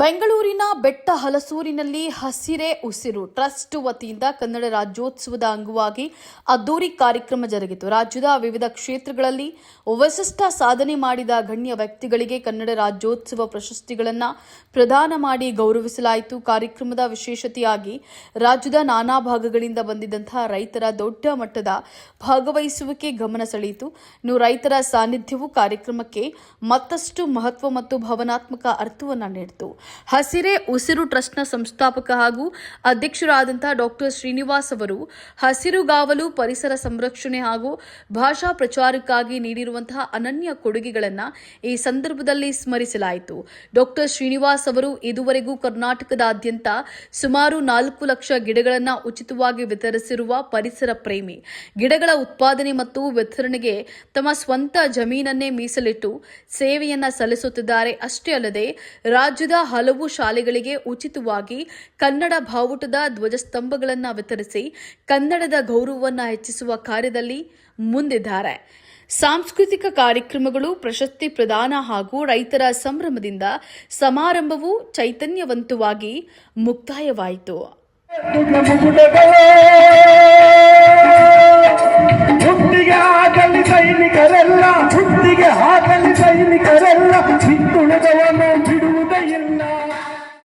ಬೆಂಗಳೂರಿನ ಬೆಟ್ಟ ಹಲಸೂರಿನಲ್ಲಿ ಹಸಿರೇ ಉಸಿರು ಟ್ರಸ್ಟ್ ವತಿಯಿಂದ ಕನ್ನಡ ರಾಜ್ಯೋತ್ಸವದ ಅಂಗವಾಗಿ ಅದ್ದೂರಿ ಕಾರ್ಯಕ್ರಮ ಜರುಗಿತು. ರಾಜ್ಯದ ವಿವಿಧ ಕ್ಷೇತ್ರಗಳಲ್ಲಿ ವಿಶಿಷ್ಟ ಸಾಧನೆ ಮಾಡಿದ ಗಣ್ಯ ವ್ಯಕ್ತಿಗಳಿಗೆ ಕನ್ನಡ ರಾಜ್ಯೋತ್ಸವ ಪ್ರಶಸ್ತಿಗಳನ್ನು ಪ್ರದಾನ ಮಾಡಿ ಗೌರವಿಸಲಾಯಿತು. ಕಾರ್ಯಕ್ರಮದ ವಿಶೇಷತೆಯಾಗಿ ರಾಜ್ಯದ ನಾನಾ ಭಾಗಗಳಿಂದ ಬಂದಿದ್ದಂತಹ ರೈತರ ದೊಡ್ಡ ಮಟ್ಟದ ಭಾಗವಹಿಸುವಿಕೆ ಗಮನ ಸೆಳೆಯಿತು. ಇನ್ನು ರೈತರ ಸಾನ್ನಿಧ್ಯವು ಕಾರ್ಯಕ್ರಮಕ್ಕೆ ಮತ್ತಷ್ಟು ಮಹತ್ವ ಮತ್ತು ಭಾವನಾತ್ಮಕ ಅರ್ಥವನ್ನು ನೀಡಿತು. ಹಸಿರೇ ಉಸಿರು ಟ್ರಸ್ಟ್ನ ಸಂಸ್ಥಾಪಕ ಹಾಗೂ ಅಧ್ಯಕ್ಷರಾದಂತಹ ಡಾಕ್ಟರ್ ಶ್ರೀನಿವಾಸ್ ಅವರು ಹಸಿರುಗಾವಲು, ಪರಿಸರ ಸಂರಕ್ಷಣೆ ಹಾಗೂ ಭಾಷಾ ಪ್ರಚಾರಕ್ಕಾಗಿ ನೀಡಿರುವಂತಹ ಅನನ್ಯ ಕೊಡುಗೆಗಳನ್ನು ಈ ಸಂದರ್ಭದಲ್ಲಿ ಸ್ಮರಿಸಲಾಯಿತು. ಡಾಕ್ಟರ್ ಶ್ರೀನಿವಾಸ್ ಅವರು ಇದುವರೆಗೂ ಕರ್ನಾಟಕದಾದ್ಯಂತ ಸುಮಾರು 4 ಲಕ್ಷ ಗಿಡಗಳನ್ನು ಉಚಿತವಾಗಿ ವಿತರಿಸಿರುವ ಪರಿಸರ ಪ್ರೇಮಿ. ಗಿಡಗಳ ಉತ್ಪಾದನೆ ಮತ್ತು ವಿತರಣೆಗೆ ತಮ್ಮ ಸ್ವಂತ ಜಮೀನನ್ನೇ ಮೀಸಲಿಟ್ಟು ಸೇವೆಯನ್ನ ಸಲ್ಲಿಸುತ್ತಿದ್ದಾರೆ. ಅಷ್ಟೇ ಅಲ್ಲದೆ ರಾಜ್ಯದ ಹಲವು ಶಾಲೆಗಳಿಗೆ ಉಚಿತವಾಗಿ ಕನ್ನಡ ಬಾವುಟದ ಧ್ವಜಸ್ತಂಭಗಳನ್ನು ವಿತರಿಸಿ ಕನ್ನಡದ ಗೌರವವನ್ನು ಹೆಚ್ಚಿಸುವ ಕಾರ್ಯದಲ್ಲಿ ಮುಂದಿದ್ದಾರೆ. ಸಾಂಸ್ಕೃತಿಕ ಕಾರ್ಯಕ್ರಮಗಳು, ಪ್ರಶಸ್ತಿ ಪ್ರದಾನ ಹಾಗೂ ರೈತರ ಸಂಭ್ರಮದಿಂದ ಸಮಾರಂಭವು ಚೈತನ್ಯವಂತವಾಗಿ ಮುಕ್ತಾಯವಾಯಿತು.